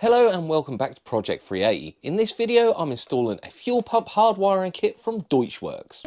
Hello and welcome back to Project 380. In this video I'm installing a fuel pump hardwiring kit from Deatschwerks.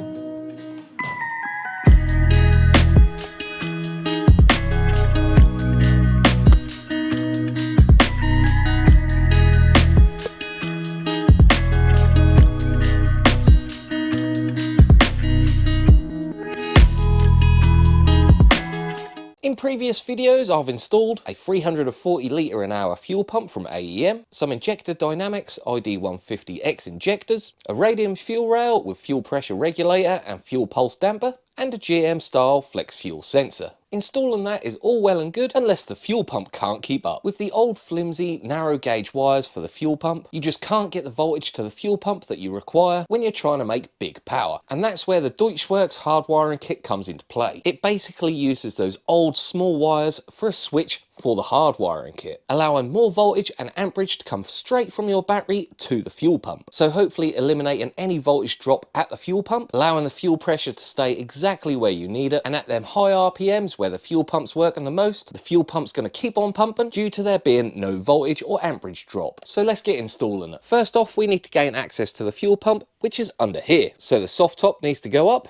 In previous videos I've installed a 340 litre an hour fuel pump from AEM, some Injector Dynamics ID150X injectors, a Radium fuel rail with fuel pressure regulator and fuel pulse damper, and a GM style flex fuel sensor. Installing that is all well and good unless the fuel pump can't keep up. With the old flimsy narrow gauge wires for the fuel pump, you just can't get the voltage to the fuel pump that you require when you're trying to make big power. And that's where the Deatschwerks hardwiring kit comes into play. It basically uses those old small wires for a switch for the hardwiring kit, allowing more voltage and amperage to come straight from your battery to the fuel pump. So hopefully eliminating any voltage drop at the fuel pump, allowing the fuel pressure to stay exactly where you need it, and at them high RPMs where the fuel pump's working the most, the fuel pump's going to keep on pumping due to there being no voltage or amperage drop. So let's get installing it. First off, we need to gain access to the fuel pump, which is under here. So the soft top needs to go up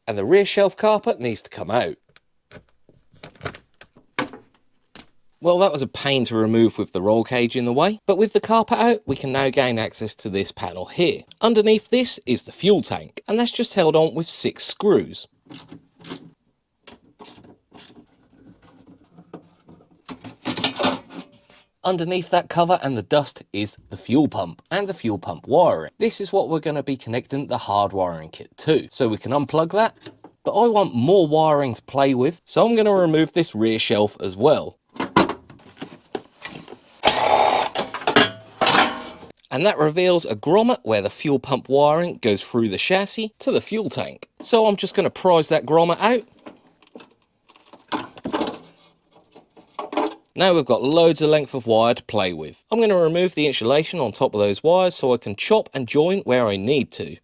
and the rear shelf carpet needs to come out. Well, that was a pain to remove with the roll cage in the way, but with the carpet out, we can now gain access to this panel here. Underneath this is the fuel tank, and that's just held on with 6 screws. Underneath that cover and the dust is the fuel pump and the fuel pump wiring. This is what we're going to be connecting the hardwiring kit to, so we can unplug that. But I want more wiring to play with, so I'm going to remove this rear shelf as well. And that reveals a grommet where the fuel pump wiring goes through the chassis to the fuel tank. So I'm just going to prise that grommet out. Now we've got loads of length of wire to play with. I'm going to remove the insulation on top of those wires so I can chop and join where I need to.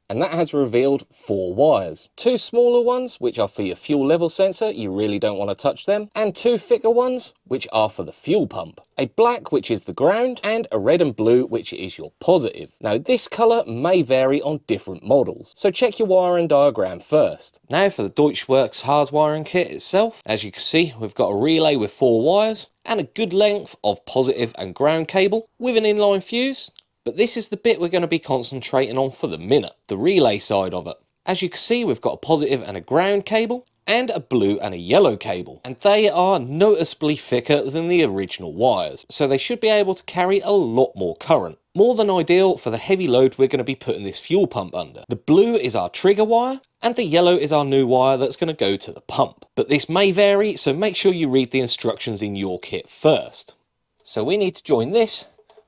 And that has revealed 4 wires. 2 smaller ones, which are for your fuel level sensor, you really don't want to touch them, and 2 thicker ones, which are for the fuel pump. A black, which is the ground, and a red and blue, which is your positive. Now this colour may vary on different models, so check your wiring diagram first. Now for the Deatschwerks hardwiring kit itself, as you can see, we've got a relay with 4 wires, and a good length of positive and ground cable, with an inline fuse. But this is the bit we're going to be concentrating on for the minute, the relay side of it. As you can see, we've got a positive and a ground cable, and a blue and a yellow cable. And they are noticeably thicker than the original wires, so they should be able to carry a lot more current. More than ideal for the heavy load we're going to be putting this fuel pump under. The blue is our trigger wire, and the yellow is our new wire that's going to go to the pump. But this may vary, so make sure you read the instructions in your kit first. So we need to join this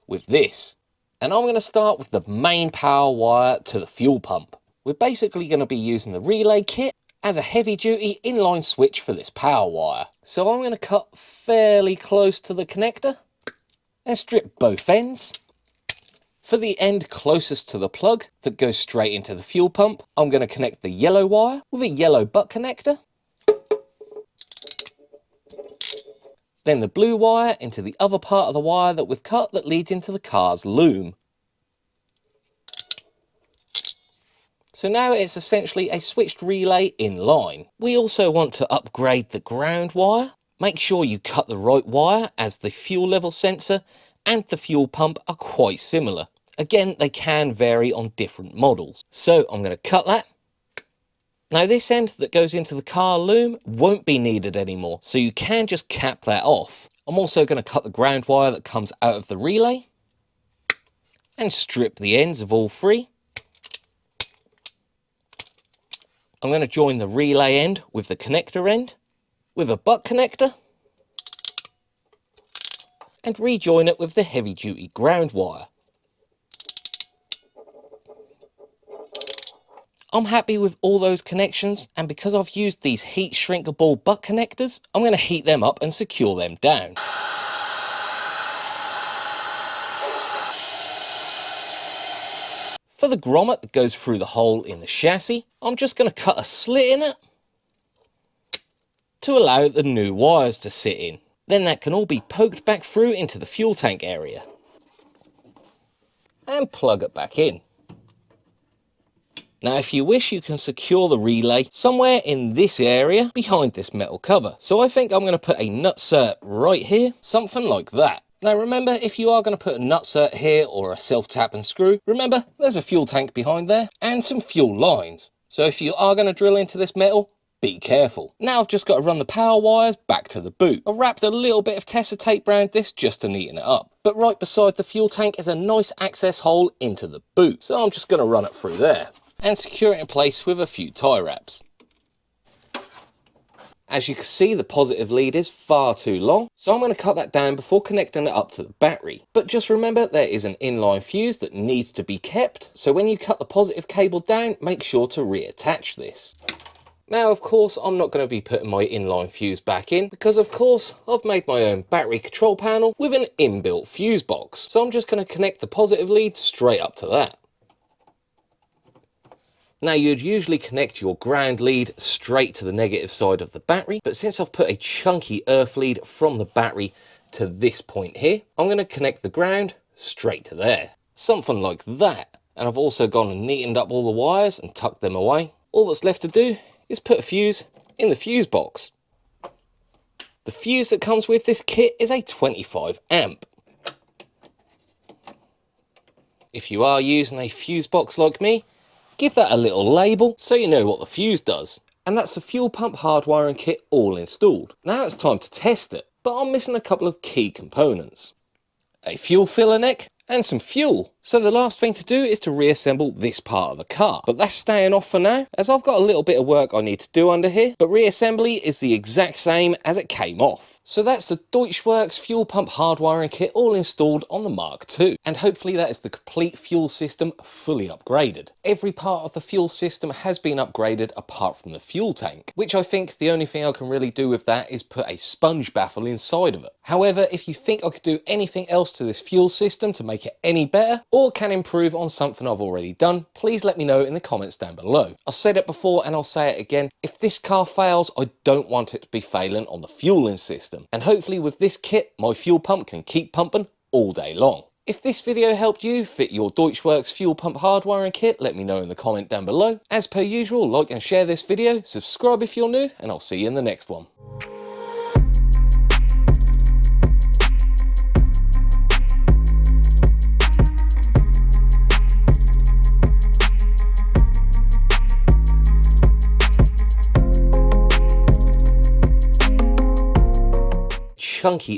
with this. And I'm going to start with the main power wire to the fuel pump. We're basically going to be using the relay kit as a heavy duty inline switch for this power wire. So I'm going to cut fairly close to the connector and strip both ends. For the end closest to the plug that goes straight into the fuel pump, I'm going to connect the yellow wire with a yellow butt connector. Then the blue wire into the other part of the wire that we've cut that leads into the car's loom. So now it's essentially a switched relay in line. We also want to upgrade the ground wire. Make sure you cut the right wire, as the fuel level sensor and the fuel pump are quite similar. Again, they can vary on different models. So I'm going to cut that. Now this end that goes into the car loom won't be needed anymore, so you can just cap that off. I'm also going to cut the ground wire that comes out of the relay and strip the ends of all 3. I'm going to join the relay end with the connector end with a butt connector and rejoin it with the heavy duty ground wire. I'm happy with all those connections, and because I've used these heat shrinkable butt connectors, I'm going to heat them up and secure them down. For the grommet that goes through the hole in the chassis, I'm just going to cut a slit in it to allow the new wires to sit in. Then that can all be poked back through into the fuel tank area. And plug it back in. Now if you wish, you can secure the relay somewhere in this area behind this metal cover. So I think I'm going to put a nutsert right here, something like that. Now remember, if you are going to put a nutsert here or a self-tap and screw, remember there's a fuel tank behind there and some fuel lines. So if you are going to drill into this metal, be careful. Now I've just got to run the power wires back to the boot. I've wrapped a little bit of Tessa tape around this just to neaten it up. But right beside the fuel tank is a nice access hole into the boot. So I'm just going to run it through there and secure it in place with a few tie wraps. As you can see, the positive lead is far too long, so I'm going to cut that down before connecting it up to the battery. But just remember, there is an inline fuse that needs to be kept, so when you cut the positive cable down, make sure to reattach this. Now of course I'm not going to be putting my inline fuse back in because of course I've made my own battery control panel with an inbuilt fuse box, so I'm just going to connect the positive lead straight up to that. Now you'd usually connect your ground lead straight to the negative side of the battery, but since I've put a chunky earth lead from the battery to this point here, I'm going to connect the ground straight to there. Something like that. And I've also gone and neatened up all the wires and tucked them away. All that's left to do is put a fuse in the fuse box. The fuse that comes with this kit is a 25 amp. If you are using a fuse box like me, give that a little label so you know what the fuse does. And that's the fuel pump hardwiring kit all installed. Now it's time to test it, but I'm missing a couple of key components. A fuel filler neck and some fuel. So the last thing to do is to reassemble this part of the car. But that's staying off for now, as I've got a little bit of work I need to do under here, but reassembly is the exact same as it came off. So that's the Deatschwerks fuel pump hardwiring kit all installed on the Mark II. And hopefully that is the complete fuel system fully upgraded. Every part of the fuel system has been upgraded apart from the fuel tank, which I think the only thing I can really do with that is put a sponge baffle inside of it. However, if you think I could do anything else to this fuel system to make it any better, or can improve on something I've already done, please let me know in the comments down below. I've said it before and I'll say it again, if this car fails, I don't want it to be failing on the fueling system. And hopefully with this kit, my fuel pump can keep pumping all day long. If this video helped you fit your Deatschwerks fuel pump hardwiring kit, let me know in the comment down below. As per usual, like and share this video, subscribe if you're new, and I'll see you in the next one. Chunky